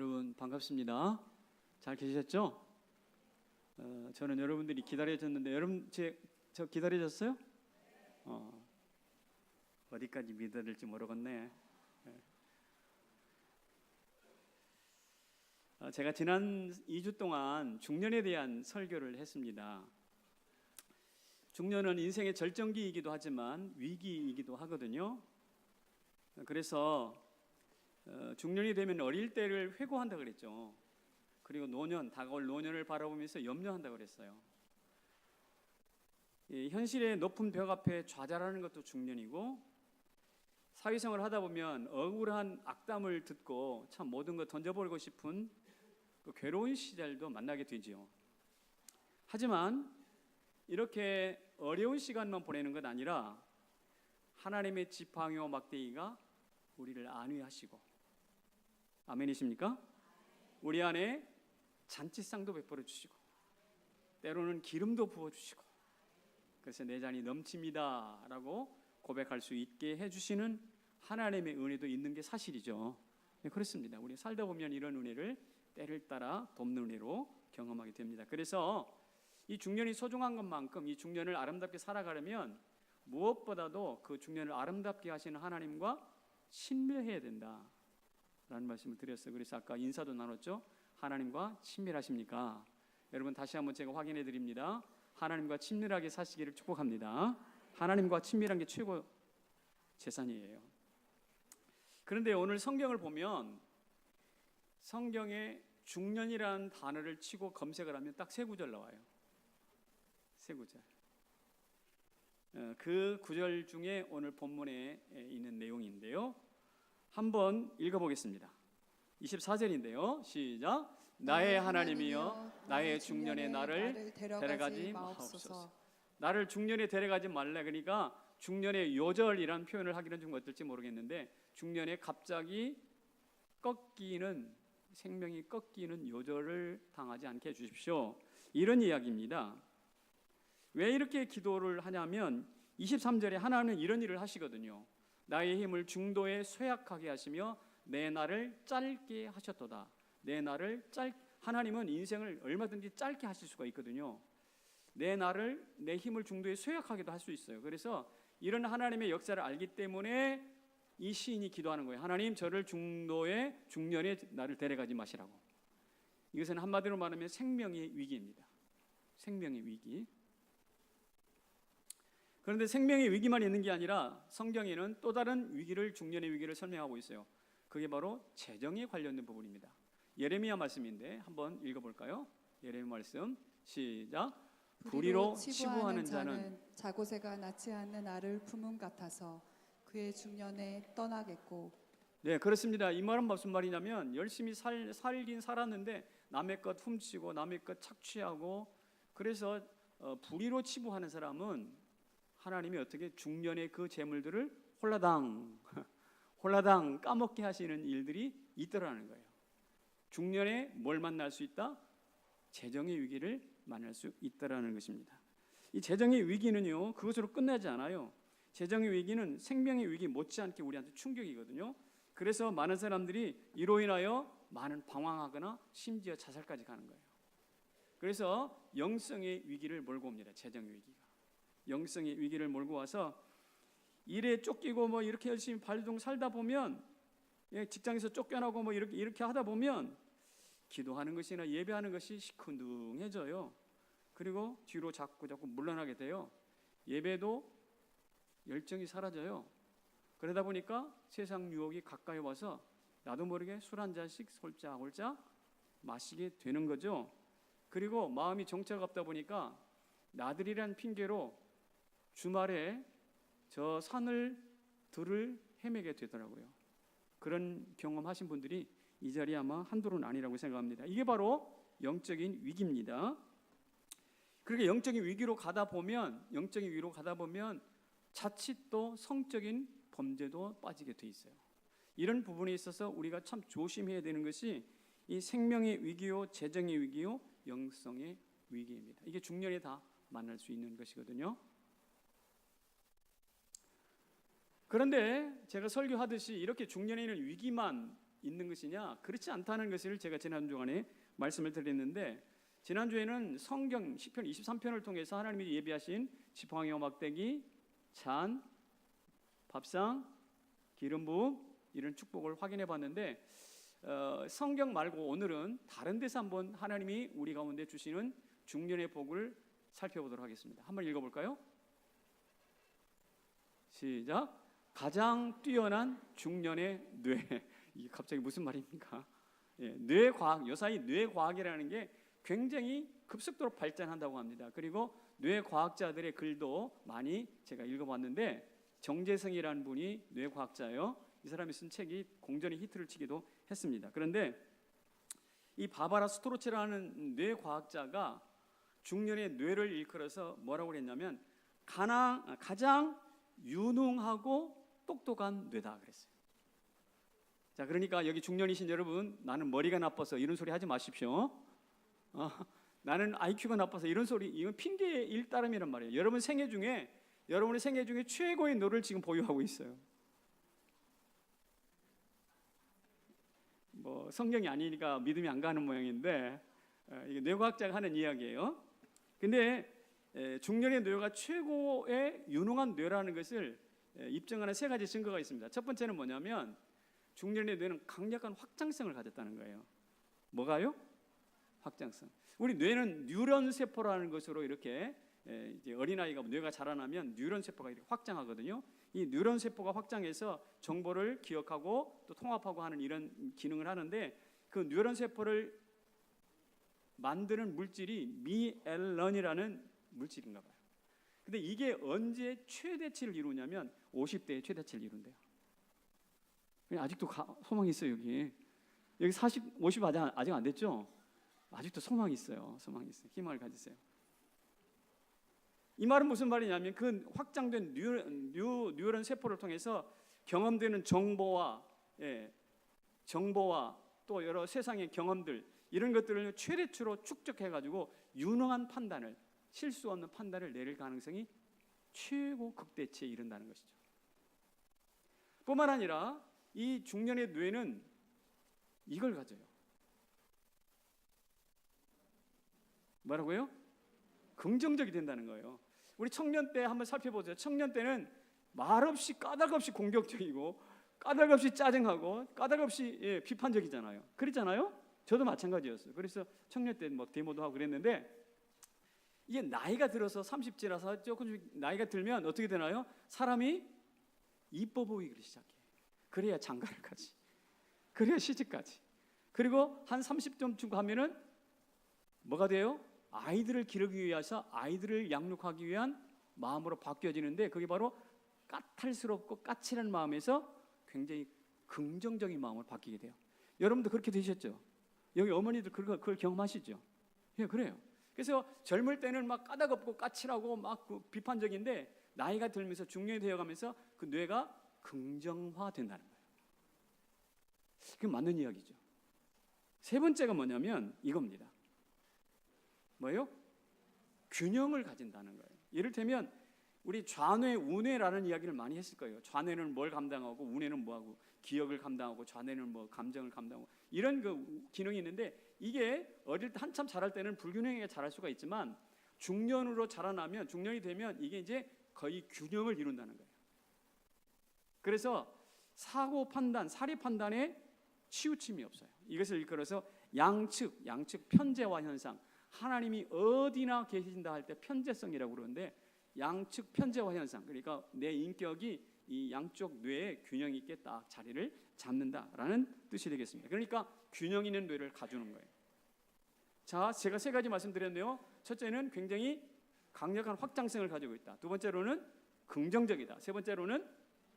여러분 반갑습니다. 잘 계셨죠? 저는 여러분들이 기다려졌는데 여러분 저 기다려졌어요? 어디까지 믿어야 될지 모르겠네. 제가 지난 2주 동안 중년에 대한 설교를 했습니다. 중년은 인생의 절정기이기도 하지만 위기이기도 하거든요. 그래서 중년이 되면 어릴 때를 회고한다 그랬죠. 그리고 다가올 노년을 바라보면서 염려한다 그랬어요. 현실의 높은 벽 앞에 좌절하는 것도 중년이고, 사회생활을 하다 보면 억울한 악담을 듣고 참 모든 것 던져버리고 싶은 그 괴로운 시절도 만나게 되지요. 하지만 이렇게 어려운 시간만 보내는 것 아니라 하나님의 지팡이와 막대기가 우리를 안위하시고, 아멘이십니까? 우리 안에 잔치상도 베풀어 주시고 때로는 기름도 부어 주시고, 그래서 내 잔이 넘칩니다 라고 고백할 수 있게 해주시는 하나님의 은혜도 있는 게 사실이죠. 네, 그렇습니다. 우리 살다 보면 이런 은혜를 때를 따라 돕는 은혜로 경험하게 됩니다. 그래서 이 중년이 소중한 것만큼 이 중년을 아름답게 살아가려면 무엇보다도 그 중년을 아름답게 하시는 하나님과 친밀해야 된다라는 말씀을 드렸어요. 그래서 아까 인사도 나눴죠. 하나님과 친밀하십니까? 여러분 다시 한번 제가 확인해 드립니다. 하나님과 친밀하게 사시기를 축복합니다. 하나님과 친밀한 게 최고 재산이에요. 그런데 오늘 성경을 보면 성경에 중년이라는 단어를 치고 검색을 하면 딱 세 구절 나와요. 세 구절. 그 구절 중에 오늘 본문에 있는 내용인데요. 한번 읽어보겠습니다. 24절인데요. 시작. 나의 하나님이여 나의 중년에 나를 데려가지 마옵소서. 나를 중년에 데려가지 말라. 그러니까 중년의 요절이라는 표현을 하기는 좀 어떨지 모르겠는데, 중년에 갑자기 생명이 꺾이는 요절을 당하지 않게 해주십시오, 이런 이야기입니다. 왜 이렇게 기도를 하냐면 23절에 하나님은 이런 일을 하시거든요. 나의 힘을 중도에 쇠약하게 하시며 내 날을 짧게 하셨도다. 하나님은 인생을 얼마든지 짧게 하실 수가 있거든요. 내 힘을 중도에 쇠약하게도 할 수 있어요. 그래서 이런 하나님의 역사를 알기 때문에 이 시인이 기도하는 거예요. 하나님, 저를 중년에 나를 데려가지 마시라고. 이것은 한마디로 말하면 생명의 위기입니다. 생명의 위기. 그런데 생명의 위기만 있는 게 아니라 성경에는 또 다른 중년의 위기를 설명하고 있어요. 그게 바로 재정에 관련된 부분입니다. 예레미야 말씀인데 한번 읽어볼까요? 예레미야 말씀 시작. 불의로 치부하는 자는 자고새가 낳지 않는 알을 품음 같아서 그의 중년에 떠나겠고. 네, 그렇습니다. 이 말은 무슨 말이냐면 열심히 살긴 살았는데 남의 것 훔치고 남의 것 착취하고, 그래서 불의로 치부하는 사람은 하나님이 어떻게 중년의 그 재물들을 홀라당 까먹게 하시는 일들이 있더라는 거예요. 중년에 뭘 만날 수 있다? 재정의 위기를 만날 수 있다라는 것입니다. 이 재정의 위기는요, 그것으로 끝나지 않아요. 재정의 위기는 생명의 위기 못지않게 우리한테 충격이거든요. 그래서 많은 사람들이 이로 인하여 많은 방황하거나 심지어 자살까지 가는 거예요. 그래서 영성의 위기를 몰고 옵니다. 재정의 위기가 영성의 위기를 몰고 와서 일에 쫓기고 이렇게 열심히 발동 살다 보면, 직장에서 쫓겨나고 이렇게 하다 보면 기도하는 것이나 예배하는 것이 시큰둥해져요. 그리고 뒤로 자꾸 물러나게 돼요. 예배도 열정이 사라져요. 그러다 보니까 세상 유혹이 가까이 와서 나도 모르게 술 한 잔씩 홀짝홀짝 마시게 되는 거죠. 그리고 마음이 정체가 없다 보니까 나들이란 핑계로 주말에 저 들을 헤매게 되더라고요. 그런 경험하신 분들이 이 자리에 아마 한둘은 아니라고 생각합니다. 이게 바로 영적인 위기입니다. 그렇게 영적인 위기로 가다 보면 자칫 또 성적인 범죄도 빠지게 돼 있어요. 이런 부분에 있어서 우리가 참 조심해야 되는 것이 이 생명의 위기요, 재정의 위기요, 영성의 위기입니다. 이게 중년에 다 만날 수 있는 것이거든요. 그런데 제가 설교하듯이 이렇게 중년에는 위기만 있는 것이냐? 그렇지 않다는 것을 제가 지난 주간에 말씀을 드렸는데, 지난주에는 성경 시편 23편을 통해서 하나님이 예비하신 지팡이와 막대기, 잔, 밥상, 기름 부음 이런 축복을 확인해 봤는데, 성경 말고 오늘은 다른 데서 한번 하나님이 우리 가운데 주시는 중년의 복을 살펴보도록 하겠습니다. 한번 읽어볼까요? 시작. 가장 뛰어난 중년의 뇌. 이게 갑자기 무슨 말입니까? 예, 뇌과학, 요사이 뇌과학이라는 게 굉장히 급속도로 발전한다고 합니다. 그리고 뇌과학자들의 글도 많이 제가 읽어봤는데, 정재성이라는 분이 뇌과학자예요. 이 사람이 쓴 책이 공전의 히트를 치기도 했습니다. 그런데 이 바바라 스토로체라는 뇌과학자가 중년의 뇌를 일컬어서 뭐라고 그랬냐면 가장 유능하고 똑똑한 뇌다 그랬어요. 자, 그러니까 여기 중년이신 여러분, 나는 머리가 나빠서 이런 소리 하지 마십시오. 나는 IQ가 나빠서 이런 소리, 이건 핑계의 일따름이란 말이에요. 여러분의 생애 중에 최고의 뇌를 지금 보유하고 있어요. 뭐 성경이 아니니까 믿음이 안 가는 모양인데, 이게 뇌과학자가 하는 이야기예요. 근데 중년의 뇌가 최고의 유능한 뇌라는 것을 입증하는 세 가지 증거가 있습니다. 첫 번째는 뭐냐면 중년의 뇌는 강력한 확장성을 가졌다는 거예요. 뭐가요? 확장성. 우리 뇌는 뉴런 세포라는 것으로 이렇게 이제 어린아이가 뇌가 자라나면 뉴런 세포가 이렇게 확장하거든요. 이 뉴런 세포가 확장해서 정보를 기억하고 또 통합하고 하는 이런 기능을 하는데, 그 뉴런 세포를 만드는 물질이 미엘런이라는 물질인가 봐요. 근데 이게 언제 최대치를 이루냐면 50대에 최대치를 이룬대요. 아직도 소망이 있어요. 여기 40, 50 아직 안 됐죠? 아직도 소망이 있어요. 희망을 가지세요. 이 말은 무슨 말이냐면 그 확장된 뉴런 세포를 통해서 경험되는 정보와 또 여러 세상의 경험들, 이런 것들을 최대치로 축적해가지고 유능한 판단을, 실수 없는 판단을 내릴 가능성이 최고 극대치에 이른다는 것이죠. 뿐만 아니라 이 중년의 뇌는 이걸 가져요. 뭐라고요? 긍정적이 된다는 거예요. 우리 청년 때 한번 살펴보세요. 청년 때는 말없이 까닭없이 공격적이고 까닭없이 짜증하고 까닭없이 비판적이잖아요. 그렇잖아요? 저도 마찬가지였어요. 그래서 청년 때 뭐 데모도 하고 그랬는데, 이게 나이가 들어서 30 지나서 조금 나이가 들면 어떻게 되나요? 사람이 이뻐 보이기 시작해. 그래야 장가를 가지. 그래야 시집 가지. 그리고 한 30쯤 가면은 뭐가 돼요? 아이들을 기르기 위해서 아이들을 양육하기 위한 마음으로 바뀌어지는데, 그게 바로 까탈스럽고 까칠한 마음에서 굉장히 긍정적인 마음으로 바뀌게 돼요. 여러분도 그렇게 되셨죠? 여기 어머니들 그걸 경험하시죠? 예, 그래요. 그래서 젊을 때는 막 까다롭고 까칠하고 막 비판적인데, 나이가 들면서 중년이 되어가면서 그 뇌가 긍정화된다는 거예요. 그게 맞는 이야기죠. 세 번째가 뭐냐면 이겁니다. 뭐예요? 균형을 가진다는 거예요. 이를테면 우리 좌뇌, 우뇌라는 이야기를 많이 했을 거예요. 좌뇌는 뭘 감당하고 우뇌는 뭐하고, 기억을 감당하고 감정을 감당하고 이런 그 기능이 있는데, 이게 어릴 때 한참 자랄 때는 불균형하게 자랄 수가 있지만 중년으로 자라나면, 중년이 되면 이게 이제 거의 균형을 이룬다는 거예요. 그래서 사고 판단, 사리 판단에 치우침이 없어요. 이것을 일컬어서 양측 편재화 현상. 하나님이 어디나 계신다 할 때 편재성이라고 그러는데, 양측 편재화 현상, 그러니까 내 인격이 이 양쪽 뇌에 균형 있게 딱 자리를 잡는다라는 뜻이 되겠습니다. 그러니까 균형 있는 뇌를 가주는 거예요. 자, 제가 세 가지 말씀드렸는데요. 첫째는 굉장히 강력한 확장성을 가지고 있다. 두 번째로는 긍정적이다. 세 번째로는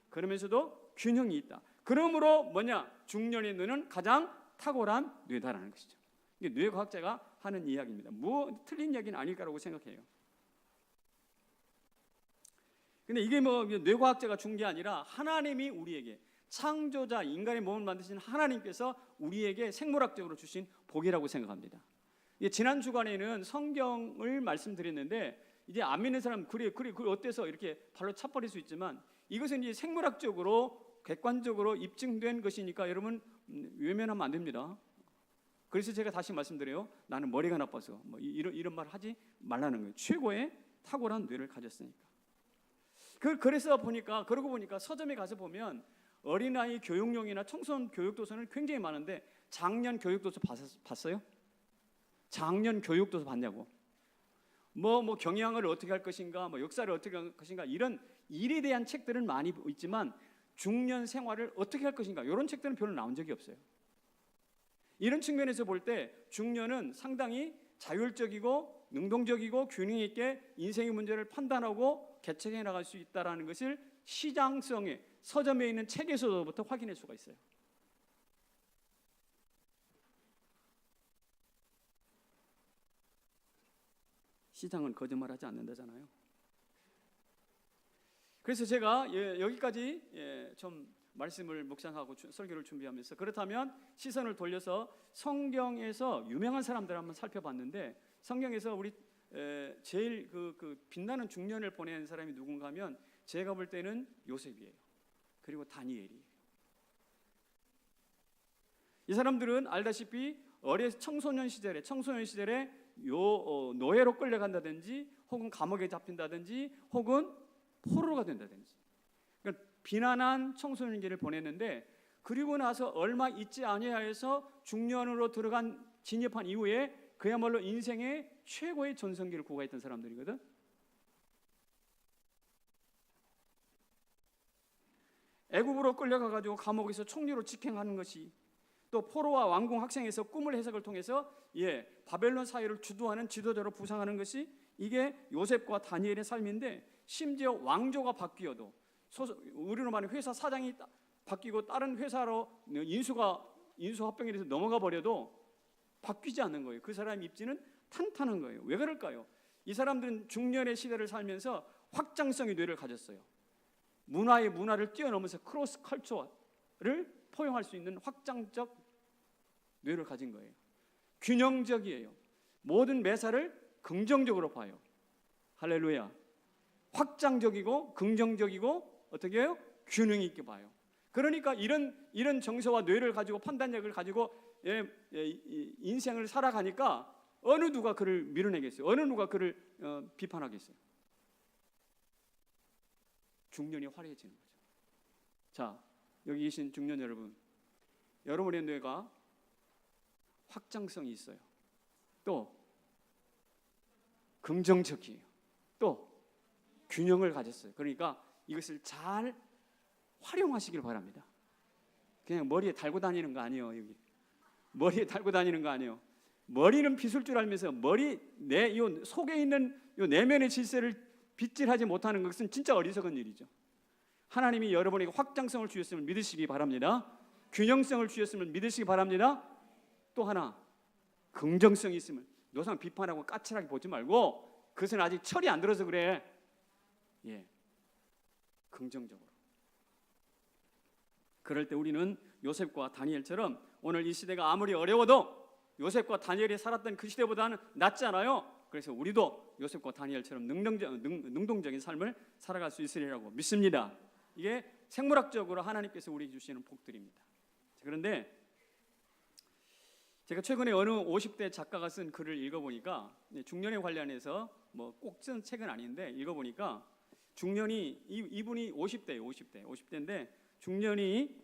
그러면서도 균형이 있다. 그러므로 뭐냐? 중년의 뇌는 가장 탁월한 뇌다라는 것이죠. 이게 뇌과학자가 하는 이야기입니다. 뭐 틀린 이야기는 아닐까라고 생각해요. 근데 이게 뭐 뇌과학자가 준 게 아니라 하나님이 우리에게, 창조자, 인간의 몸을 만드신 하나님께서 우리에게 생물학적으로 주신 복이라고 생각합니다. 지난 주간에는 성경을 말씀드렸는데, 이제 안 믿는 사람 그래 어때서 이렇게 발로 차버릴 수 있지만, 이것은 이제 생물학적으로 객관적으로 입증된 것이니까 여러분 외면하면 안 됩니다. 그래서 제가 다시 말씀드려요. 나는 머리가 나빠서 뭐 이런 말 하지 말라는 거예요. 최고의 탁월한 뇌를 가졌으니까. 그래서 보니까 그러고 보니까 서점에 가서 보면 어린아이 교육용이나 청소년 교육도서는 굉장히 많은데 작년 교육도서 봤어요? 작년 교육도서 봤냐고? 뭐 경영을 어떻게 할 것인가, 뭐 역사를 어떻게 할 것인가 이런 일에 대한 책들은 많이 있지만 중년 생활을 어떻게 할 것인가 이런 책들은 별로 나온 적이 없어요. 이런 측면에서 볼 때 중년은 상당히 자율적이고 능동적이고 균형 있게 인생의 문제를 판단하고 개척해 나갈 수 있다는 것을 시장성의 서점에 있는 책에서부터 확인할 수가 있어요. 시장은 거짓말하지 않는다잖아요. 그래서 제가 여기까지 좀 말씀을 묵상하고 설교를 준비하면서 그렇다면 시선을 돌려서 성경에서 유명한 사람들 한번 살펴봤는데 성경에서 우리 제일 그 빛나는 중년을 보낸 사람이 누군가 하면 제가 볼 때는 요셉이에요. 그리고 다니엘이에요. 이 사람들은 알다시피 청소년 시절에 노예로 끌려간다든지 혹은 감옥에 잡힌다든지 혹은 포로가 된다든지 그러니까 비난한 청소년기를 보냈는데 그리고 나서 얼마 있지 아니하여서 중년으로 진입한 이후에 그야말로 인생의 최고의 전성기를 구가했던 사람들이거든. 애굽으로 끌려가가지고 감옥에서 총리로 직행하는 것이 또 포로와 왕궁 학생에서 꿈을 해석을 통해서 바벨론 사회를 주도하는 지도자로 부상하는 것이 이게 요셉과 다니엘의 삶인데 심지어 왕조가 바뀌어도 우리로 말하면 회사 사장이 바뀌고 다른 회사로 인수 합병이 돼서 넘어가 버려도 바뀌지 않는 거예요. 그 사람 입지는 탄탄한 거예요. 왜 그럴까요? 이 사람들은 중년의 시대를 살면서 확장성의 뇌를 가졌어요. 문화를 뛰어넘어서 크로스 컬처를 포용할 수 있는 확장적 뇌를 가진 거예요. 균형적이에요. 모든 매사를 긍정적으로 봐요. 할렐루야. 확장적이고 긍정적이고 어떻게 해요? 균형 있게 봐요. 그러니까 이런 정서와 뇌를 가지고 판단력을 가지고 인생을 살아가니까 어느 누가 그를 밀어내겠어요? 어느 누가 그를 비판하겠어요? 중년이 화려해지는 거죠. 자, 여기 계신 중년 여러분, 여러분의 뇌가 확장성이 있어요. 또 긍정적이에요. 또 균형을 가졌어요. 그러니까 이것을 잘 활용하시길 바랍니다. 그냥 머리에 달고 다니는 거 아니에요. 여기 머리에 달고 다니는 거 아니에요. 머리는 빗을 줄 알면서 요 속에 있는 요 내면의 질서를 빗질하지 못하는 것은 진짜 어리석은 일이죠. 하나님이 여러분에게 확장성을 주셨음을 믿으시기 바랍니다. 균형성을 주셨음을 믿으시기 바랍니다. 또 하나 긍정성이 있음을 노상 비판하고 까칠하게 보지 말고 그것은 아직 철이 안 들어서 그래. 긍정적으로. 그럴 때 우리는 요셉과 다니엘처럼 오늘 이 시대가 아무리 어려워도 요셉과 다니엘이 살았던 그 시대보다는 낫잖아요. 그래서 우리도 요셉과 다니엘처럼 능동적인 삶을 살아갈 수 있으리라고 믿습니다. 이게 생물학적으로 하나님께서 우리에게 주시는 복들입니다. 그런데 제가 최근에 어느 50대 작가가 쓴 글을 읽어보니까 중년에 관련해서 뭐 꼭 쓴 책은 아닌데 읽어보니까 중년이 이분이 50대인데 중년이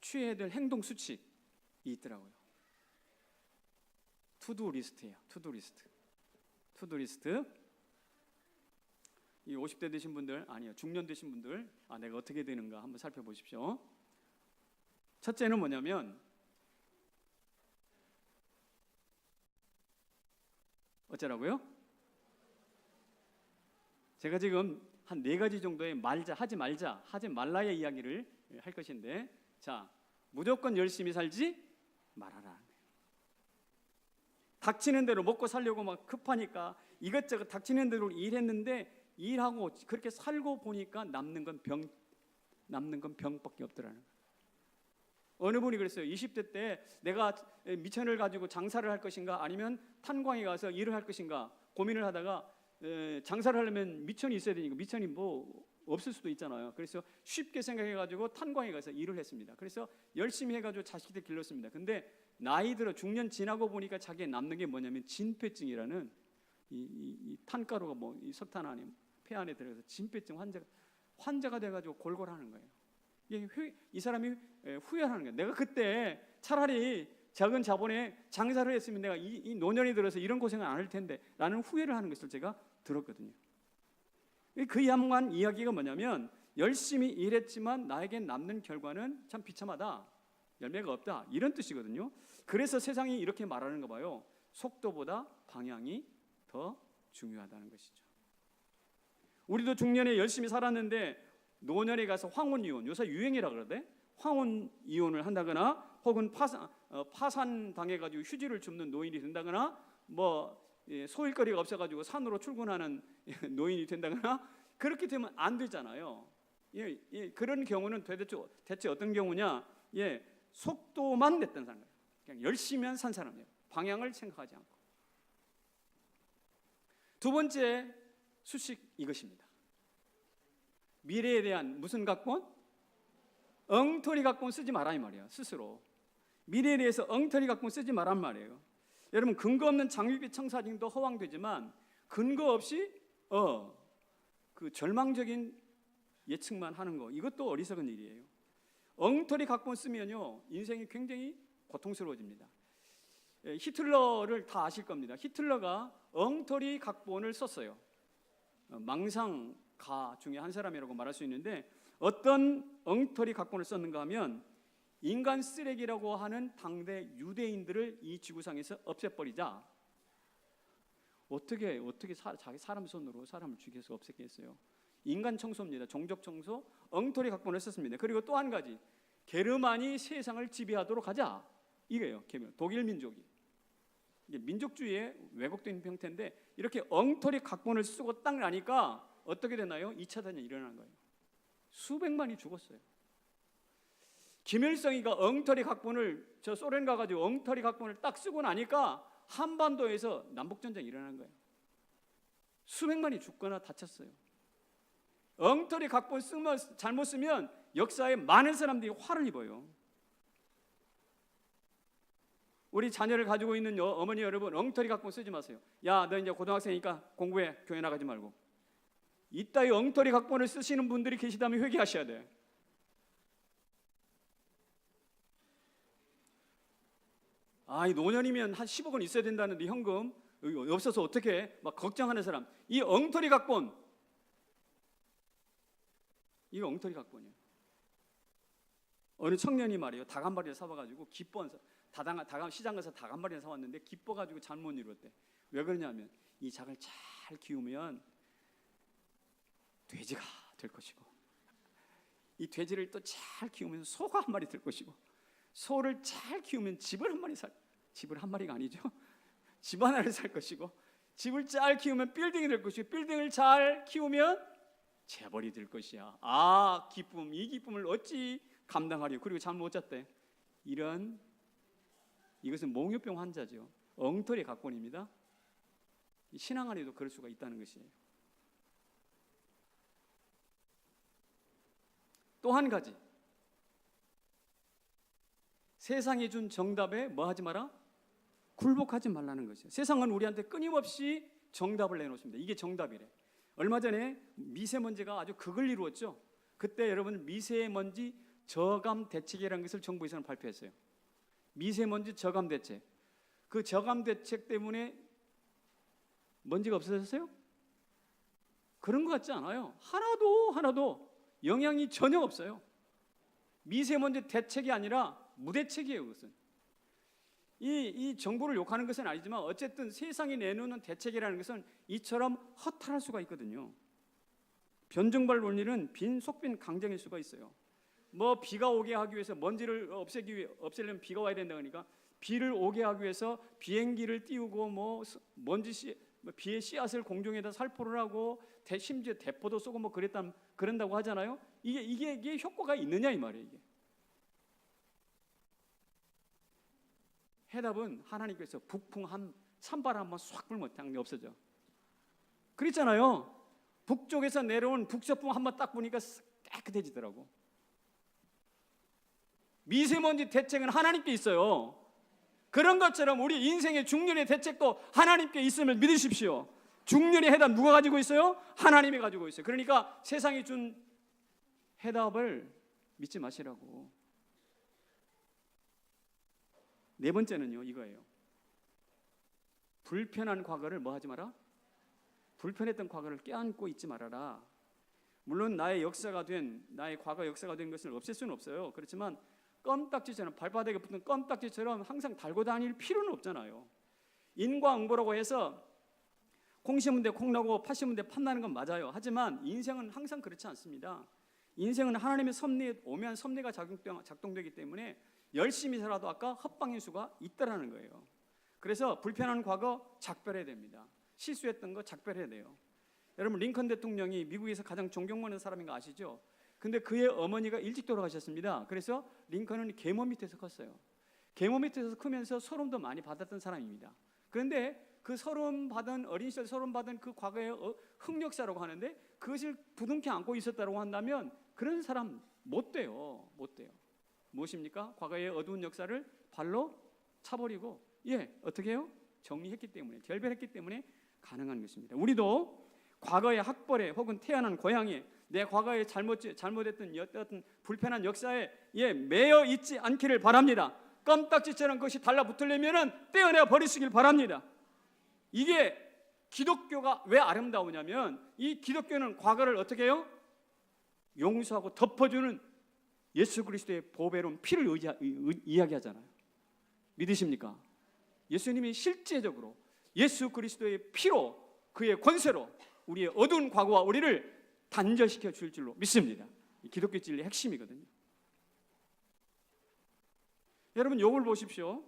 취해야 될 행동 수칙이 있더라고요. 투두 리스트예요. 투두 리스트. 이 50대 되신 분들 아니요 중년 되신 분들 내가 어떻게 되는가 한번 살펴보십시오. 첫째는 뭐냐면 어쩌라고요? 제가 지금 한 4가지 정도의 하지 말라의 이야기를 할 것인데 자 무조건 열심히 살지 말아라. 닥치는 대로 먹고 살려고 막 급하니까 이것저것 닥치는 대로 일했는데 일하고 그렇게 살고 보니까 남는 건 병밖에 없더라는 거예요. 어느 분이 그랬어요. 20대 때 내가 미천을 가지고 장사를 할 것인가 아니면 탄광에 가서 일을 할 것인가 고민을 하다가 장사를 하려면 미천이 있어야 되니까 미천이 뭐 없을 수도 있잖아요. 그래서 쉽게 생각해가지고 탄광에 가서 일을 했습니다. 그래서 열심히 해가지고 자식들 길렀습니다. 근데 나이 들어 중년 지나고 보니까 자기에 남는 게 뭐냐면 진폐증이라는 이 탄가루가 뭐 이 석탄 안에 폐 안에 들어가서 진폐증 환자가 돼가지고 골골하는 거예요. 이 사람이 후회하는 거예요. 내가 그때 차라리 작은 자본에 장사를 했으면 내가 이 노년이 들어서 이런 고생을 안 할 텐데 라는 후회를 하는 것을 제가 들었거든요. 그 양반 이야기가 뭐냐면 열심히 일했지만 나에게 남는 결과는 참 비참하다, 열매가 없다, 이런 뜻이거든요. 그래서 세상이 이렇게 말하는가 봐요. 속도보다 방향이 더 중요하다는 것이죠. 우리도 중년에 열심히 살았는데 노년에 가서 황혼이혼, 요새 유행이라 그러대. 황혼이혼을 한다거나 혹은 파산 당해가지고 휴지를 줍는 노인이 된다거나 뭐 소일거리가 없어가지고 산으로 출근하는 노인이 된다거나 그렇게 되면 안 되잖아요. 그런 경우는 대체 어떤 경우냐? 속도만 냈던 사람, 그냥 열심히 산 사람이에요. 방향을 생각하지 않고. 두 번째 수식 이것입니다. 미래에 대한 무슨 각본? 엉터리 각본 쓰지 마라 이 말이에요. 스스로 미래에 대해서 엉터리 각본 쓰지 마란 말이에요. 여러분, 근거 없는 장밋빛 청사진도 허황되지만 근거 없이 그 절망적인 예측만 하는 거, 이것도 어리석은 일이에요. 엉터리 각본 쓰면요 인생이 굉장히 고통스러워집니다. 히틀러를 다 아실 겁니다. 히틀러가 엉터리 각본을 썼어요. 망상가 중에 한 사람이라고 말할 수 있는데 어떤 엉터리 각본을 썼는가 하면 인간 쓰레기라고 하는 당대 유대인들을 이 지구상에서 없애버리자. 어떻게 자기 사람 손으로 사람을 죽여서 없애겠어요? 인간 청소입니다. 종족 청소, 엉터리 각본을 썼습니다. 그리고 또 한 가지, 게르만이 세상을 지배하도록 하자, 이거예요. 독일 민족이. 이게 민족주의의 왜곡된 형태인데 이렇게 엉터리 각본을 쓰고 딱 나니까 어떻게 되나요? 2차 대전이 일어난 거예요. 수백만이 죽었어요. 김일성이가 엉터리 각본을 소련 가가지고 엉터리 각본을 딱 쓰고 나니까 한반도에서 남북전쟁이 일어난 거예요. 수백만이 죽거나 다쳤어요. 엉터리 각본 잘못 쓰면 역사에 많은 사람들이 화를 입어요. 우리 자녀를 가지고 있는 어머니 여러분, 엉터리 각본 쓰지 마세요. 야, 너 이제 고등학생이니까 공부해, 교회 나가지 말고. 이따위 엉터리 각본을 쓰시는 분들이 계시다면 회개하셔야 돼. 이 노년이면 한 10억 원 있어야 된다는데 현금 없어서 어떻게 막 걱정하는 사람, 이 엉터리 각본, 이거 엉터리 각본이에요. 어느 청년이 말이에요, 닭 한 마리를 사와가지고 기뻐서 시장 가서 닭 한 마리를 사왔는데 기뻐가지고 잘못 이뤘대. 왜 그러냐면 이 닭을 잘 키우면 돼지가 될 것이고, 이 돼지를 또 잘 키우면 소가 한 마리 될 것이고, 소를 잘 키우면 집을 한 마리가 아니죠. 집 하나를 살 것이고, 집을 잘 키우면 빌딩이 될 것이고, 빌딩을 잘 키우면 재벌이 될 것이야. 기쁨, 이 기쁨을 어찌 감당하려. 그리고 잠 못 잤대. 이것은 몽유병 환자죠. 엉터리 각본입니다. 신앙 안에도 그럴 수가 있다는 것이에요. 또 한 가지, 세상이 준 정답에 뭐 하지 마라? 굴복하지 말라는 것이에요. 세상은 우리한테 끊임없이 정답을 내놓습니다. 이게 정답이래. 얼마 전에 미세먼지가 아주 극을 이루었죠. 그때 여러분, 미세먼지 저감 대책이라는 것을 정부에서는 발표했어요. 미세먼지 저감 대책. 그 저감 대책 때문에 먼지가 없어졌어요? 그런 것 같지 않아요. 하나도 영향이 전혀 없어요. 미세먼지 대책이 아니라 무대책이에요. 그것은 이 정부를 욕하는 것은 아니지만 어쨌든 세상이 내놓는 대책이라는 것은 이처럼 허탈할 수가 있거든요. 변증발 논리는 속빈 강정일 수가 있어요. 뭐 비가 오게 하기 위해서 먼지를 없애려면 비가 와야 된다 그러니까 비를 오게 하기 위해서 비행기를 띄우고 비의 씨앗을 공중에다 살포를 하고 심지어 대포도 쏘고 뭐 그런다고 하잖아요. 이게 효과가 있느냐 이 말이에요. 이게. 해답은 하나님께서 북풍 한 찬바람 한번 싹 불면 당연히 없어져. 그랬잖아요. 북쪽에서 내려온 북서풍 한번 딱 보니까 깨끗해지더라고. 미세먼지 대책은 하나님께 있어요. 그런 것처럼 우리 인생의 중년의 대책도 하나님께 있음을 믿으십시오. 중년의 해답 누가 가지고 있어요? 하나님이 가지고 있어요. 그러니까 세상이 준 해답을 믿지 마시라고. 네 번째는요, 이거예요. 불편한 과거를 뭐 하지 마라? 불편했던 과거를 껴안고 있지 말아라. 물론 나의 과거 역사가 된 것을 없앨 수는 없어요. 그렇지만 껌딱지처럼, 발바닥에 붙은 껌딱지처럼 항상 달고 다닐 필요는 없잖아요. 인과응보라고 해서 콩 심은 데 콩 나고 팥 심은 데 팥 나는 건 맞아요. 하지만 인생은 항상 그렇지 않습니다. 인생은 하나님의 섭리에 오면 섭리가 작동되기 때문에 열심히 살아도 아까 헛방인수가 있다라는 거예요. 그래서 불편한 과거 작별해야 됩니다. 실수했던 거 작별해야 돼요. 여러분, 링컨 대통령이 미국에서 가장 존경받는 사람인 거 아시죠? 근데 그의 어머니가 일찍 돌아가셨습니다. 그래서 링컨은 계모 밑에서 컸어요. 계모 밑에서 크면서 소름도 많이 받았던 사람입니다. 그런데 그 어린 시절 소름 받은 그 과거의 흑역사라고 하는데 그것을 부둥켜 안고 있었다고 한다면 그런 사람 못 돼요. 무엇입니까? 과거의 어두운 역사를 발로 차버리고 어떻게 해요? 정리했기 때문에, 결별했기 때문에 가능한 것입니다. 우리도 과거의 학벌에 혹은 태어난 고향에 내 과거에 잘못했던 어떤 불편한 역사에 매여 있지 않기를 바랍니다. 껌딱지처럼 그것이 달라붙으려면 떼어내 버리시길 바랍니다. 이게 기독교가 왜 아름다우냐면 이 기독교는 과거를 어떻게 해요? 용서하고 덮어주는 예수 그리스도의 보배로운 피를 이야기하잖아요. 믿으십니까? 예수님이 실제적으로 예수 그리스도의 피로, 그의 권세로 우리의 어두운 과거와 우리를 단절시켜 줄 줄로 믿습니다. 기독교 진리의 핵심이거든요. 여러분, 욥을 보십시오.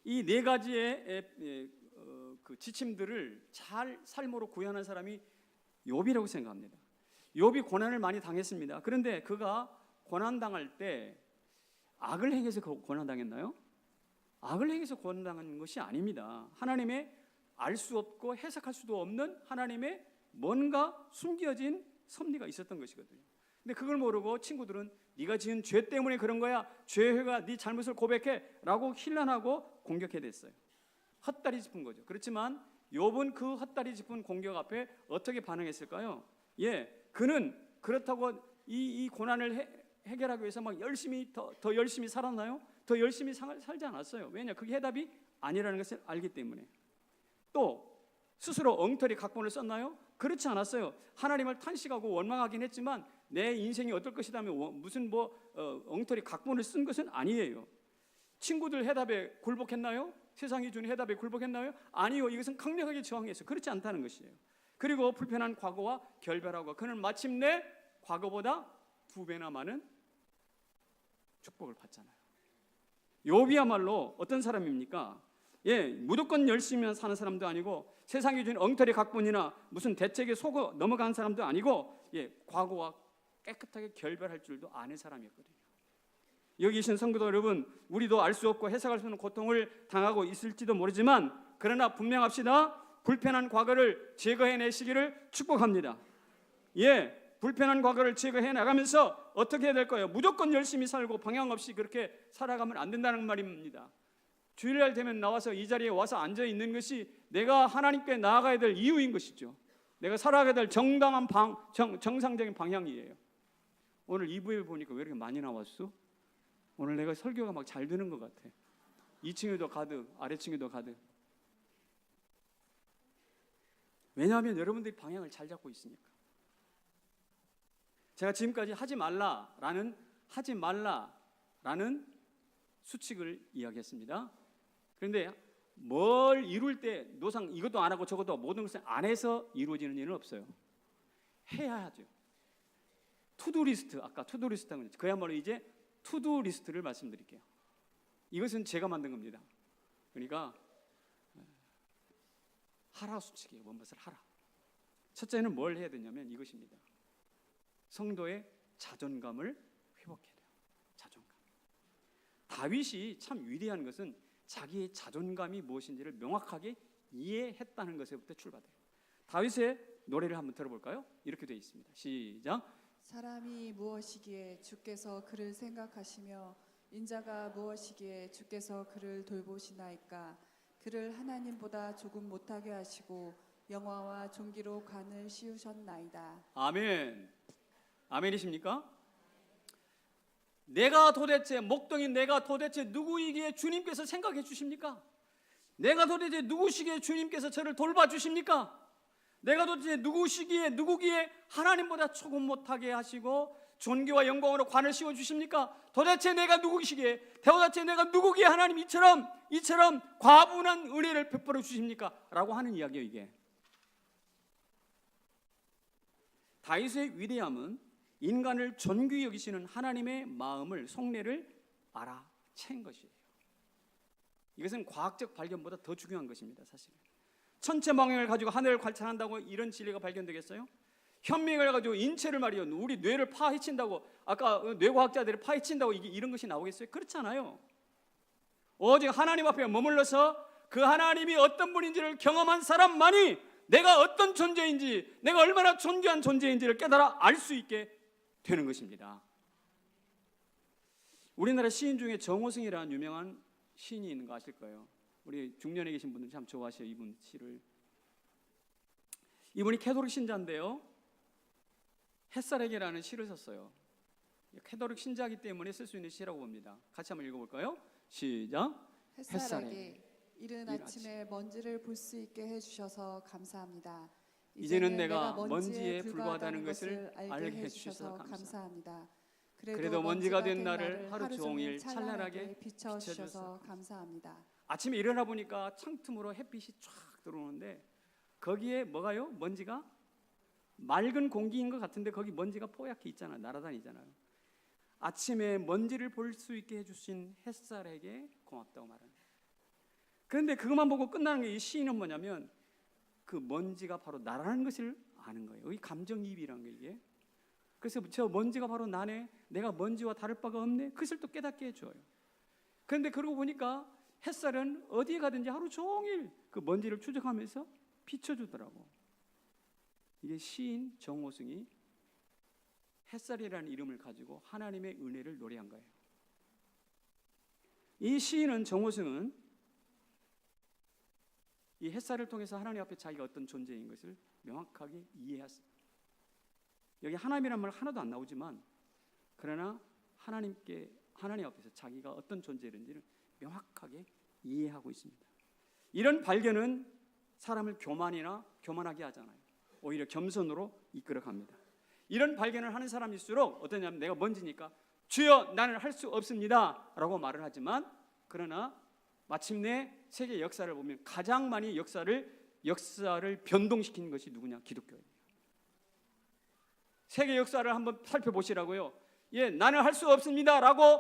이 네 가지의 그 지침들을 잘 삶으로 구현한 사람이 욥이라고 생각합니다. 욥이 고난을 많이 당했습니다. 그런데 그가 고난당할 때 악을 행해서 고난당했나요? 악을 행해서 고난당한 것이 아닙니다. 하나님의 알 수 없고 해석할 수도 없는 하나님의 뭔가 숨겨진 섭리가 있었던 것이거든요. 근데 그걸 모르고 친구들은 네가 지은 죄 때문에 그런 거야, 죄가 네 잘못을 고백해 라고 힐난하고 공격해댔어요. 헛다리 짚은 거죠. 그렇지만 욥은 그 헛다리 짚은 공격 앞에 어떻게 반응했을까요? 그는 그렇다고 이 고난을 해결하기 위해서 막 열심히 더 열심히 살았나요? 더 열심히 살지 않았어요. 왜냐? 그게 해답이 아니라는 것을 알기 때문에. 또 스스로 엉터리 각본을 썼나요? 그렇지 않았어요. 하나님을 탄식하고 원망하긴 했지만 내 인생이 어떨 것이다면 무슨 엉터리 각본을 쓴 것은 아니에요. 친구들 해답에 굴복했나요? 세상이 주는 해답에 굴복했나요? 아니요. 이것은 강력하게 저항했어요. 그렇지 않다는 것이에요. 그리고 불편한 과거와 결별하고 그는 마침내 과거보다 2배나 많은 축복을 받잖아요. 욥이야말로 어떤 사람입니까? 무조건 열심히 사는 사람도 아니고 세상이 준 엉터리 각본이나 무슨 대책에 속어 넘어간 사람도 아니고 과거와 깨끗하게 결별할 줄도 아는 사람이었거든요. 여기 계신 성도 여러분, 우리도 알 수 없고 해석할 수 없는 고통을 당하고 있을지도 모르지만 그러나 분명합시다. 불편한 과거를 제거해내시기를 축복합니다. 불편한 과거를 제거해 나가면서 어떻게 해야 될 거예요? 무조건 열심히 살고 방향 없이 그렇게 살아가면 안 된다는 말입니다. 주일날 되면 나와서 이 자리에 와서 앉아 있는 것이 내가 하나님께 나아가야 될 이유인 것이죠. 내가 살아가야 될 정당한 정상적인 방향이에요. 오늘 2부에 보니까 왜 이렇게 많이 나왔어? 오늘 내가 설교가 막 잘 되는 것 같아. 2층에도 가득, 아래층에도 가득. 왜냐하면 여러분들이 방향을 잘 잡고 있으니까. 제가 지금까지 하지 말라라는 수칙을 이야기했습니다. 그런데 뭘 이룰 때 노상 이것도 안 하고 저것도 모든 것을 안 해서 이루어지는 일은 없어요. 해야 하죠. 투두리스트, 아까 투두리스트 한 거죠. 그야말로 이제 투두리스트를 말씀드릴게요. 이것은 제가 만든 겁니다. 그러니까 하라 수칙이에요. 뭔것을 하라. 첫째는 뭘 해야 되냐면 이것입니다. 성도의 자존감을 회복해야 돼요. 자존감. 다윗이 참 위대한 것은 자기의 자존감이 무엇인지를 명확하게 이해했다는 것에부터 출발돼요. 다윗의 노래를 한번 들어볼까요? 이렇게 되어 있습니다. 시작. 사람이 무엇이기에 주께서 그를 생각하시며 인자가 무엇이기에 주께서 그를 돌보시나이까. 그를 하나님보다 조금 못하게 하시고 영화와 존귀로 관을 씌우셨나이다. 아멘. 아멘이십니까? 내가 도대체 목동인 내가 도대체 누구이기에 주님께서 생각해 주십니까? 내가 도대체 누구시기에 주님께서 저를 돌봐 주십니까? 내가 도대체 누구기에 하나님보다 조금 못하게 하시고 존귀와 영광으로 관을 씌워 주십니까? 도대체 내가 누구시기에 하나님 이처럼 과분한 은혜를 베풀어 주십니까? 라고 하는 이야기예요. 이게 다윗의 위대함은 인간을 존귀히 여기시는 하나님의 마음을 속내를 알아챈 것이에요. 이것은 과학적 발견보다 더 중요한 것입니다. 사실은 천체망원을 가지고 하늘을 관찰한다고 이런 진리가 발견되겠어요? 현미경을 가지고 인체를 말이요, 우리 뇌를 파헤친다고, 아까 뇌과학자들이 파헤친다고 이런 것이 나오겠어요? 그렇잖아요. 오직 하나님 앞에 머물러서 그 하나님이 어떤 분인지를 경험한 사람만이 내가 어떤 존재인지, 내가 얼마나 존귀한 존재인지를 깨달아 알 수 있게 되는 것입니다. 우리나라 시인 중에 정호승이라는 유명한 시인이 있는 거 아실 거예요. 우리 중년에 계신 분들 참 좋아하셔요. 이분 시를. 이분이 캐도릭 신자인데요, 햇살에게라는 시를 썼어요. 캐도릭 신자이기 때문에 쓸 수 있는 시라고 봅니다. 같이 한번 읽어볼까요? 시작. 햇살에게 이른 아침에 먼지를 볼 수 있게 해주셔서 감사합니다. 이제는 내가 먼지에 불과하다는 것을 알게 해주셔서 감사합니다. 그래도 먼지가 된 나를 하루 종일 찬란하게 비춰주셔서 감사합니다. 아침에 일어나 보니까 창틈으로 햇빛이 쫙 들어오는데 거기에 뭐가요? 먼지가 맑은 공기인 것 같은데 거기 먼지가 뽀얗게 있잖아요. 날아다니잖아요. 아침에 먼지를 볼 수 있게 해주신 햇살에게 고맙다고 말합니다. 그런데 그것만 보고 끝나는 게 이 시인은 뭐냐면 그 먼지가 바로 나라는 것을 아는 거예요. 이 감정이입이라는 게 이게. 그래서 저 먼지가 바로 나네, 내가 먼지와 다를 바가 없네, 그것을 또 깨닫게 해줘요. 그런데 그러고 보니까 햇살은 어디에 가든지 하루 종일 그 먼지를 추적하면서 비춰주더라고. 이게 시인 정호승이 햇살이라는 이름을 가지고 하나님의 은혜를 노래한 거예요. 이 시인은 정호승은 이 햇살을 통해서 하나님 앞에 자기가 어떤 존재인 것을 명확하게 이해했습니다. 여기 하나님이란 말 하나도 안 나오지만 그러나 하나님 앞에서 자기가 어떤 존재인지를 명확하게 이해하고 있습니다. 이런 발견은 사람을 교만하게 하잖아요. 오히려 겸손으로 이끌어갑니다. 이런 발견을 하는 사람일수록 어떠냐면 내가 먼지니까 주여 나는 할 수 없습니다 라고 말을 하지만 그러나 마침내 세계 역사를 보면 가장 많이 역사를 변동시킨 것이 누구냐? 기독교예요. 세계 역사를 한번 살펴보시라고요. 예, 나는 할 수 없습니다라고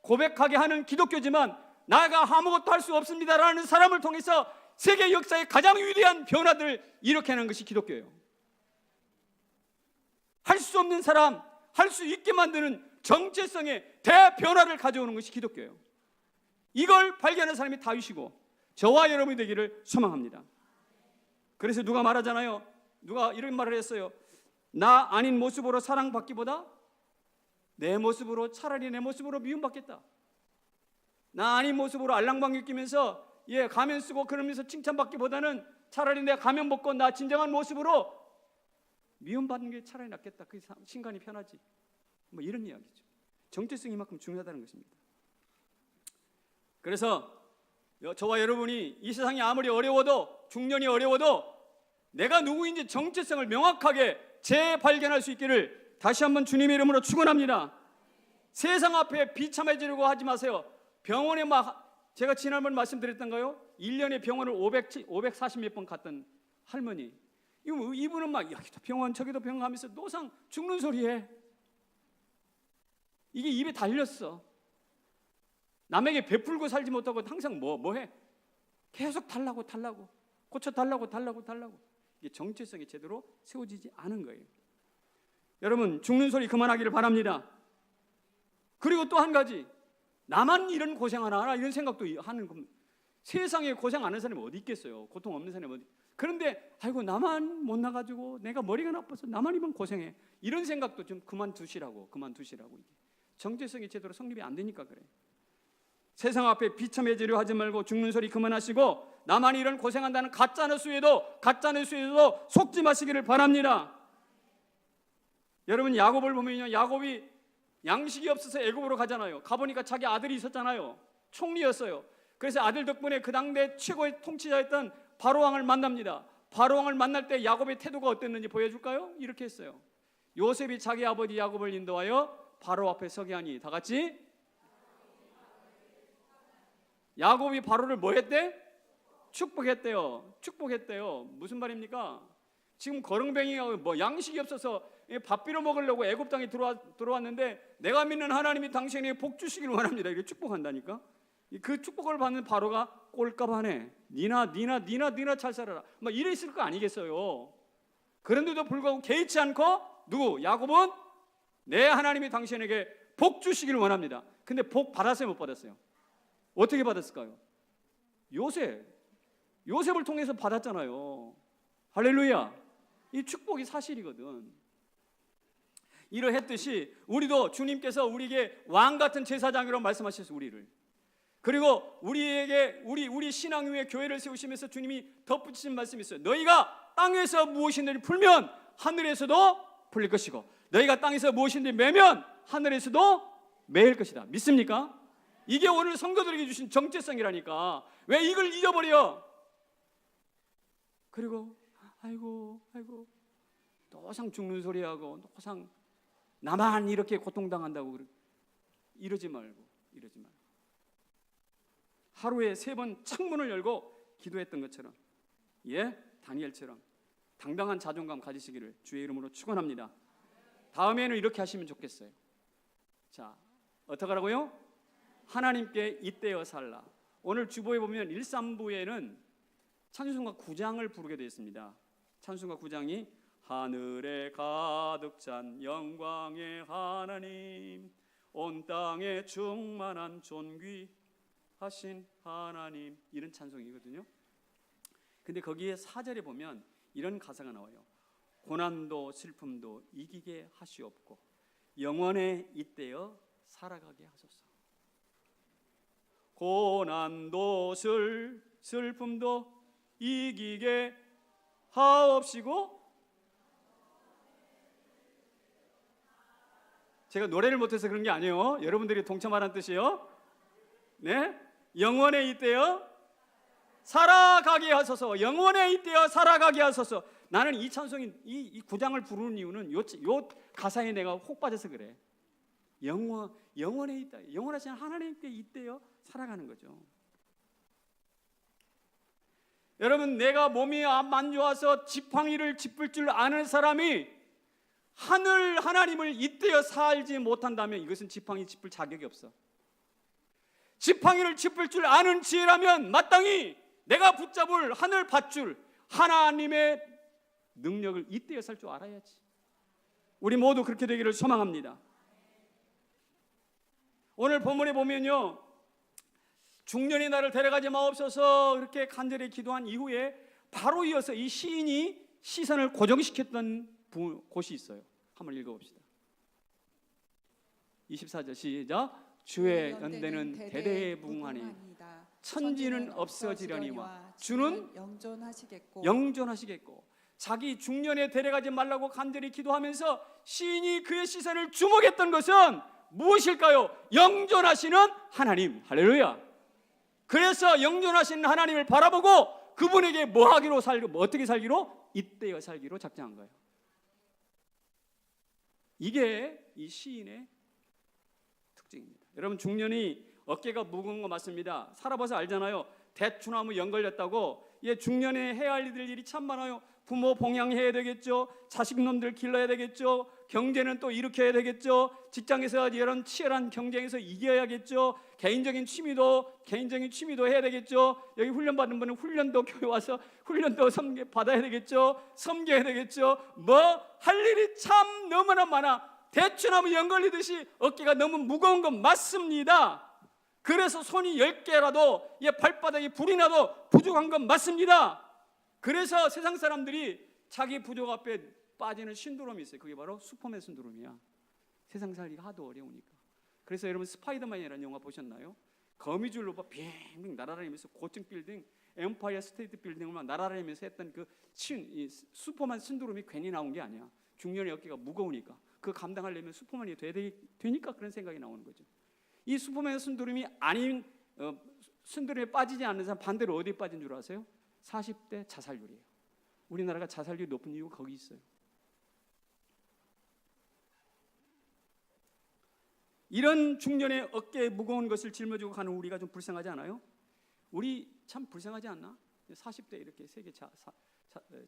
고백하게 하는 기독교지만 나가 아무것도 할 수 없습니다라는 사람을 통해서 세계 역사의 가장 위대한 변화들을 일으켜내는 것이 기독교예요. 할 수 없는 사람, 할 수 있게 만드는 정체성의 대변화를 가져오는 것이 기독교예요. 이걸 발견한 사람이 다윗이고 저와 여러분이 되기를 소망합니다. 그래서 누가 말하잖아요. 누가 이런 말을 했어요. 나 아닌 모습으로 사랑받기보다 차라리 내 모습으로 미움받겠다. 나 아닌 모습으로 알랑방귀 끼면서 가면 쓰고 그러면서 칭찬받기보다는 차라리 내가 가면 벗고 나 진정한 모습으로 미움받는 게 차라리 낫겠다. 그 신간이 편하지. 뭐 이런 이야기죠. 정체성이 이만큼 중요하다는 것입니다. 그래서 저와 여러분이 이 세상이 아무리 어려워도, 중년이 어려워도 내가 누구인지 정체성을 명확하게 재발견할 수 있기를 다시 한번 주님의 이름으로 축원합니다. 세상 앞에 비참해지려고 하지 마세요. 병원에 제가 지난번 말씀드렸던가요? 1년에 병원을 540 몇 번 갔던 할머니, 이분은 여기도 병원 저기도 병원 가면서 노상 죽는 소리해. 이게 입에 달렸어. 남에게 베풀고 살지 못하고 항상 뭐해? 계속 달라고 고쳐달라고. 이게 정체성이 제대로 세워지지 않은 거예요. 여러분, 죽는 소리 그만하기를 바랍니다. 그리고 또 한 가지, 나만 이런 고생하나 이런 생각도 하는 겁니다. 세상에 고생 안 하는 사람이 어디 있겠어요? 고통 없는 사람이 어디? 그런데 아이고 나만 못 나가지고 내가 머리가 나빠서 나만 이만 고생해. 이런 생각도 좀 그만두시라고. 정체성이 제대로 성립이 안 되니까 그래. 세상 앞에 비참해지려 하지 말고 죽는 소리 그만하시고 나만 이런 고생한다는 가짜뉴스에도 속지 마시기를 바랍니다. 여러분 야곱을 보면요, 야곱이 양식이 없어서 애굽으로 가잖아요. 가보니까 자기 아들이 있었잖아요. 총리였어요. 그래서 아들 덕분에 그 당대 최고의 통치자였던 바로왕을 만납니다. 바로왕을 만날 때 야곱의 태도가 어땠는지 보여줄까요? 이렇게 했어요. 요셉이 자기 아버지 야곱을 인도하여 바로 앞에 서게 하니 다 같이 야곱이 바로를 뭐 했대? 축복했대요. 무슨 말입니까? 지금 거렁뱅이가 뭐 양식이 없어서 밥 빌어 먹으려고 애굽 땅에 들어왔는데 내가 믿는 하나님이 당신에게 복 주시길 원합니다. 이렇게 축복한다니까. 그 축복을 받는 바로가 꼴값하네. 니나 잘 살아라. 막 이래 있을 거 아니겠어요. 그런데도 불구하고 개의치 않고 누구? 야곱은 내 하나님이 당신에게 복 주시길 원합니다. 근데 복 받았어요, 못 받았어요? 어떻게 받았을까요? 요셉을 통해서 받았잖아요. 할렐루야. 이 축복이 사실이거든. 이러했듯이 우리도 주님께서 우리에게 왕 같은 제사장이라고 말씀하셨어요. 우리를. 그리고 우리에게 우리 신앙 위에 교회를 세우시면서 주님이 덧붙이신 말씀이 있어요. 너희가 땅에서 무엇이든지 풀면 하늘에서도 풀릴 것이고 너희가 땅에서 무엇이든지 매면 하늘에서도 매일 것이다. 믿습니까? 이게 오늘 성도들에게 주신 정체성이라니까. 왜 이걸 잊어버려? 그리고 아이고 노상 죽는 소리하고 노상 나만 이렇게 고통당한다고 이러지 말고 하루에 3번 창문을 열고 기도했던 것처럼 다니엘처럼 당당한 자존감 가지시기를 주의 이름으로 축원합니다. 다음에는 이렇게 하시면 좋겠어요. 자, 어떻게 하라고요? 하나님께 잇대어 살라. 오늘 주보에 보면 1, 3부에는 찬송가 9장을 부르게 되어 있습니다. 찬송가 9장이 하늘에 가득 찬 영광의 하나님, 온 땅에 충만한 존귀하신 하나님, 이런 찬송이거든요. 근데 거기에 4절에 보면 이런 가사가 나와요. 고난도 슬픔도 이기게 하시옵고 영원에 잇대어 살아가게 하소서. 고난도 슬픔도 이기게 하옵시고, 제가 노래를 못해서 그런 게 아니에요. 여러분들이 동참하라는 뜻이에요. 네, 영원에 잇대어 살아가게 하소서. 영원에 잇대어 살아가게 하소서. 나는 이 찬송이 이 9장을 부르는 이유는 요 가사에 내가 혹 빠져서 그래. 영원에 있다. 영원하신 하나님께 잇대어 살아가는 거죠. 여러분, 내가 몸이 안 좋아서 지팡이를 짚을 줄 아는 사람이 하나님을 잇대어 살지 못한다면 이것은 지팡이 짚을 자격이 없어. 지팡이를 짚을 줄 아는 지혜라면 마땅히 내가 붙잡을 하늘 밧줄 하나님의 능력을 잇대어 살 줄 알아야지. 우리 모두 그렇게 되기를 소망합니다. 오늘 본문에 보면요, 중년이 나를 데려가지 마옵소서 이렇게 간절히 기도한 이후에 바로 이어서 이 시인이 시선을 고정시켰던 곳이 있어요. 한번 읽어봅시다. 24절 시작. 주의 연대는 대대에 무궁하니 천지는 없어지려니와 주는 영존하시겠고. 자기 중년에 데려가지 말라고 간절히 기도하면서 시인이 그의 시선을 주목했던 것은 무엇일까요? 영존하시는 하나님. 할렐루야. 그래서 영존하시는 하나님을 바라보고 그분에게 뭐 하기로 살고 어떻게 살기로? 잇대어 살기로 작정한 거예요. 이게 이 시인의 특징입니다. 여러분, 중년이 어깨가 무거운 거 맞습니다. 살아봐서 알잖아요. 대추나무 연 걸렸다고. 중년에 해야 할 일이 참 많아요. 부모 봉양해야 되겠죠. 자식놈들 길러야 되겠죠. 경제는 또 일으켜야 되겠죠. 직장에서 이런 치열한 경쟁에서 이겨야겠죠. 개인적인 취미도 해야 되겠죠. 여기 훈련받는 분은 훈련도 교회 와서 훈련도 받아야 되겠죠. 섬겨야 되겠죠. 뭐 할 일이 참 너무나 많아. 대추나무 연 걸리듯이 어깨가 너무 무거운 건 맞습니다. 그래서 손이 10개라도 발바닥에 불이 나도 부족한 건 맞습니다. 그래서 세상 사람들이 자기 부족 앞에 빠지는 신드롬이 있어요. 그게 바로 슈퍼맨 신드롬이야. 세상 살기가 하도 어려우니까. 그래서 여러분 스파이더맨이라는 영화 보셨나요? 거미줄로 빙빙 날아다니면서 고층 빌딩, 엠파이어 스테이트 빌딩을 막 날아다니면서 했던 그 슈퍼맨 신드롬이 괜히 나온 게 아니야. 중년의 어깨가 무거우니까. 그 감당하려면 슈퍼맨이 되니까 그런 생각이 나오는 거죠. 이 슈퍼맨 신드롬이 아닌 신드롬에 빠지지 않는 사람 반대로 어디에 빠진 줄 아세요? 40대 자살률이에요. 우리나라가 자살률이 높은 이유가 거기 있어요. 이런 중년의 어깨에 무거운 것을 짊어지고 가는 우리가 좀 불쌍하지 않아요? 우리 참 불쌍하지 않나? 40대 이렇게 세계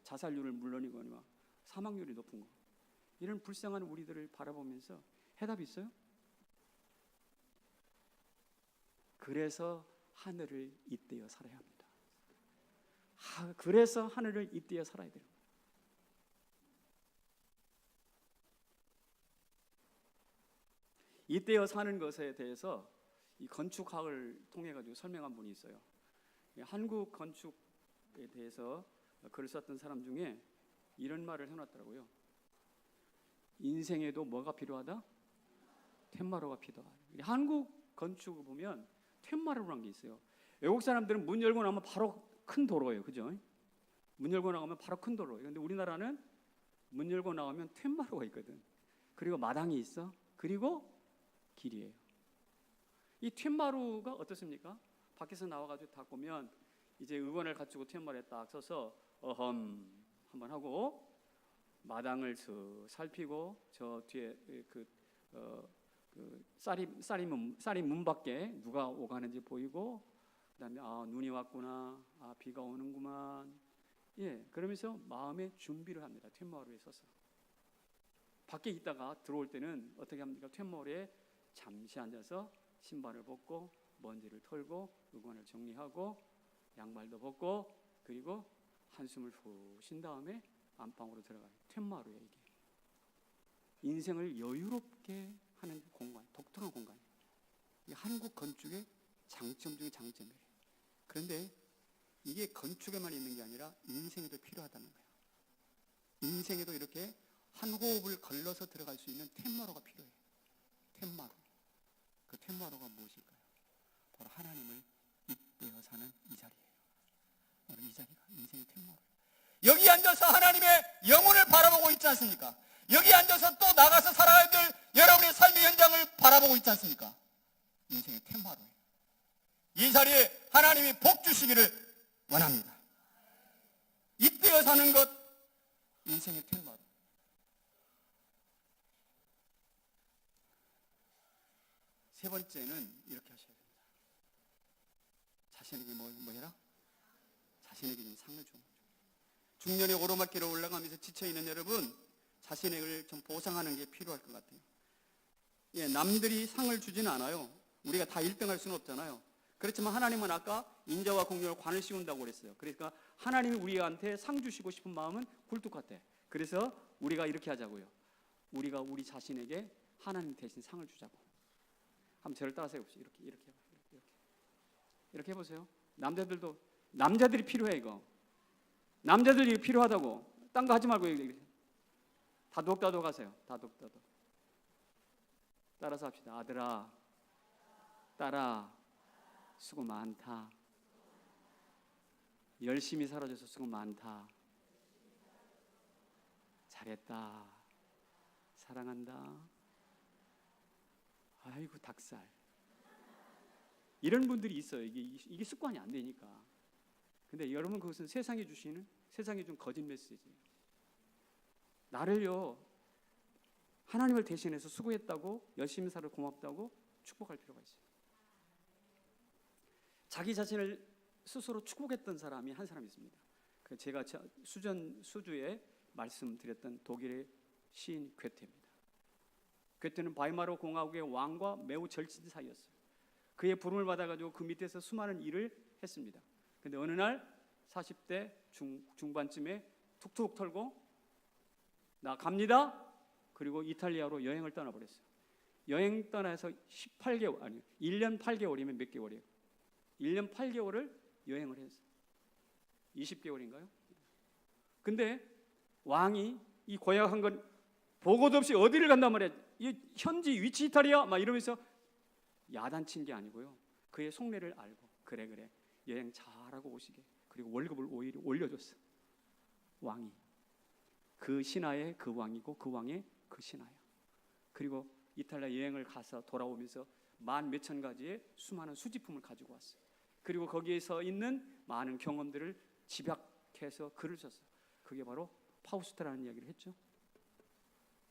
자살률을 물론이거니와 사망률이 높은 거. 이런 불쌍한 우리들을 바라보면서 해답이 있어요? 그래서 하늘을 잇대어 살아야 합니다. 그래서 하늘을 잇대어 살아야 돼요. 잇대어 사는 것에 대해서 이 건축학을 통해 가지고 설명한 분이 있어요. 한국 건축에 대해서 글을 썼던 사람 중에 이런 말을 해놨더라고요. 인생에도 뭐가 필요하다? 텐마루가 필요하다. 한국 건축을 보면 텐마루라는 게 있어요. 외국 사람들은 문 열고 나면 바로 큰 도로예요, 그죠? 문 열고 나가면 바로 큰 도로예요. 그런데 우리나라는 문 열고 나가면 텐마루가 있거든. 그리고 마당이 있어. 그리고 길이에요. 이 텐마루가 어떻습니까? 밖에서 나와가지고 딱 보면 이제 의관을 갖추고 텐마루에 딱 서서 한번 하고 마당을 살피고 저 뒤에 쌀이 문 밖에 누가 오가는지 보이고 그다음에 눈이 왔구나, 비가 오는구만. 그러면서 마음의 준비를 합니다. 텐마루에 서서. 밖에 있다가 들어올 때는 어떻게 합니까? 텐마루에 잠시 앉아서 신발을 벗고 먼지를 털고 의관을 정리하고 양말도 벗고 그리고 한숨을 후 쉰 다음에 안방으로 들어가요. 텐마루예요. 이게 인생을 여유롭게 하는 공간, 독특한 공간이에요. 이게 한국 건축의 장점 중에 장점이에요. 그런데 이게 건축에만 있는 게 아니라 인생에도 필요하다는 거예요. 인생에도 이렇게 한 호흡을 걸러서 들어갈 수 있는 텐마루가 필요해요. 텐마루. 그 텐마루가 무엇일까요? 바로 하나님을 잇대어 사는 이 자리예요. 바로 이 자리가 인생의 텐마루. 여기 앉아서 하나님의 영혼을 바라보고 있지 않습니까? 여기 앉아서 또 나가서 살아야 될 여러분의 삶의 현장을 바라보고 있지 않습니까? 인생의 텐마루예요. 이 자리에 하나님이 복 주시기를 원합니다. 잇대어 사는 것, 인생의 텐마루. 세 번째는 이렇게 하셔야 됩니다. 자신에게 뭐 해라? 자신에게 좀 상을 줘. 중년의 오르막길을 올라가면서 지쳐있는 여러분, 자신에게 좀 보상하는 게 필요할 것 같아요. 남들이 상을 주지는 않아요. 우리가 다 1등할 수는 없잖아요. 그렇지만 하나님은 아까 인자와 공평을 관을 씌운다고 그랬어요. 그러니까 하나님이 우리한테 상 주시고 싶은 마음은 굴뚝 같아. 그래서 우리가 이렇게 하자고요. 우리가 우리 자신에게 하나님 대신 상을 주자고. 한번 저를 따라서 해봅시다. 이렇게 해보세요. 남자들이 필요해. 이거 남자들이 필요하다고. 딴 거 하지 말고 이렇게 다독다독 하세요. 다독다독. 따라서 합시다. 아들아, 딸아, 수고 많다. 열심히 살아줘서 수고 많다. 잘했다. 사랑한다. 아이고 닭살. 이런 분들이 있어요. 이게 습관이 안 되니까. 근데 여러분 그것은 세상이 준 거짓 메시지예요. 나를요 하나님을 대신해서 수고했다고 열심히 살아 고맙다고 축복할 필요가 있어요. 자기 자신을 스스로 축복했던 사람이 한 사람 있습니다. 제가 수주에 말씀드렸던 독일의 시인 괴테입니다. 괴테는 바이마르 공화국의 왕과 매우 절친 사이였어요. 그의 부름을 받아가지고 그 밑에서 수많은 일을 했습니다. 근데 어느 날 40대 중반쯤에 툭툭 털고 나 갑니다. 그리고 이탈리아로 여행을 떠나버렸어요. 여행 떠나서 18개월 아니 1년 8개월이면 몇 개월이에요? 1년 8개월을 여행을 했어요. 20개월인가요? 근데 왕이 이 고약한 건 보고도 없이 어디를 간단 말이야. 이 현지 위치 이탈이야 막 이러면서 야단친 게 아니고요. 그의 속내를 알고 그래 여행 잘하고 오시게. 그리고 월급을 오히려 올려줬어. 왕이 그 신하의 그 왕이고 그 왕의 그 신하야. 그리고 이탈리아 여행을 가서 돌아오면서 만 몇천 가지의 수많은 수집품을 가지고 왔어요. 그리고 거기에서 있는 많은 경험들을 집약해서 글을 썼어요. 그게 바로 파우스트라는 이야기를 했죠.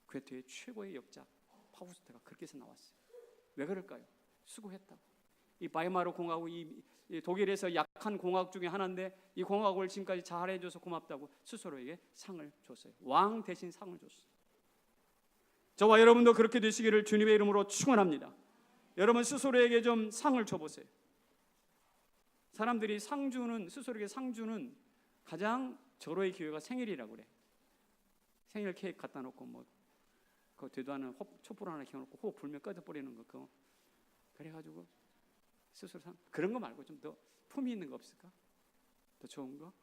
괴테의 최고의 역작 파우스트가 그렇게 해서 나왔어요. 왜 그럴까요? 수고했다고. 이 바이마르 공화국, 이 독일에서 약한 공화국 중에 하나인데 이 공화국을 지금까지 잘해줘서 고맙다고 스스로에게 상을 줬어요. 왕 대신 상을 줬어요. 저와 여러분도 그렇게 되시기를 주님의 이름으로 축원합니다. 여러분 스스로에게 좀 상을 줘보세요. 사람들이 스스로에게 상 주는 가장 절호의 기회가 생일이라고 그래. 생일 케이크 갖다 놓고 뭐 그 되도 않은 촛불 하나 켜놓고 호흡 불면 꺼져버리는 거 그거. 그래가지고 스스로 그런 거 말고 좀 더 품위 있는 거 없을까? 더 좋은 거?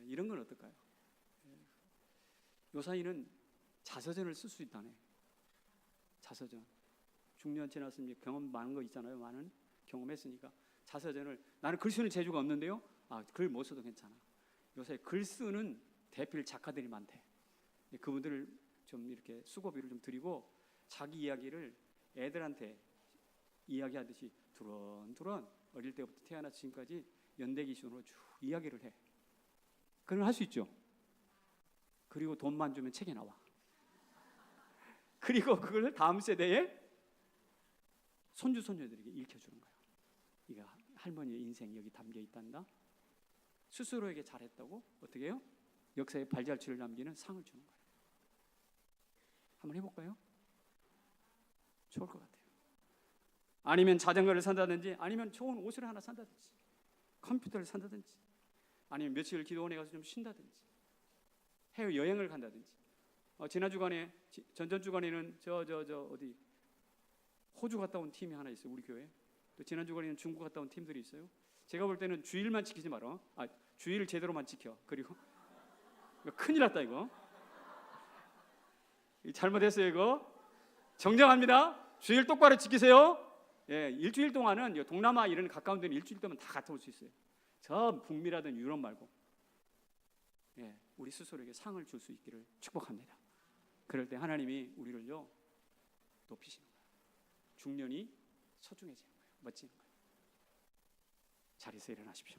이런 건 어떨까요? 요사이는 자서전을 쓸 수 있다네. 자서전. 중년 지났으면 경험 많은 거 있잖아요. 많은 경험했으니까 자서전을 나는 글 쓰는 재주가 없는데요. 글 못 써도 괜찮아. 요새 글 쓰는 대필 작가들이 많대. 그분들을 좀 이렇게 수고비를 좀 드리고 자기 이야기를 애들한테 이야기하듯이 두런두런 어릴 때부터 태어나서 지금까지 연대 기준으로 쭉 이야기를 해. 그런 걸 할 수 있죠. 그리고 돈만 주면 책이 나와. 그리고 그걸 다음 세대에 손주 손녀들에게 읽혀주는 거야. 이거 할머니의 인생이 여기 담겨 있단다. 스스로에게 잘했다고 어떻게 해요? 역사에 발자취를 남기는 상을 주는 거예요. 한번 해볼까요? 좋을 것 같아요. 아니면 자전거를 산다든지, 아니면 좋은 옷을 하나 산다든지, 컴퓨터를 산다든지, 아니면 며칠 기도원에 가서 좀 쉰다든지, 해외 여행을 간다든지. 지난 주간에 전전 주간에는 어디 호주 갔다 온 팀이 하나 있어요. 우리 교회. 또 지난 주간에는 중국 갔다 온 팀들이 있어요. 제가 볼 때는 주일만 지키지 마라. 주일을 제대로만 지켜. 그리고 큰일 났다 이거. 잘못했어요 이거. 정정합니다. 주일 똑바로 지키세요. 예, 일주일 동안은 동남아 이런 가까운 데는 일주일 동안 다 갔다 올 수 있어요. 저 북미라든 유럽 말고. 예, 우리 스스로에게 상을 줄 수 있기를 축복합니다. 그럴 때 하나님이 우리를요 높이시는 거예요. 중년이 소중해지는 거예요. 멋지는 거예요. 자리에서 일어나십시오.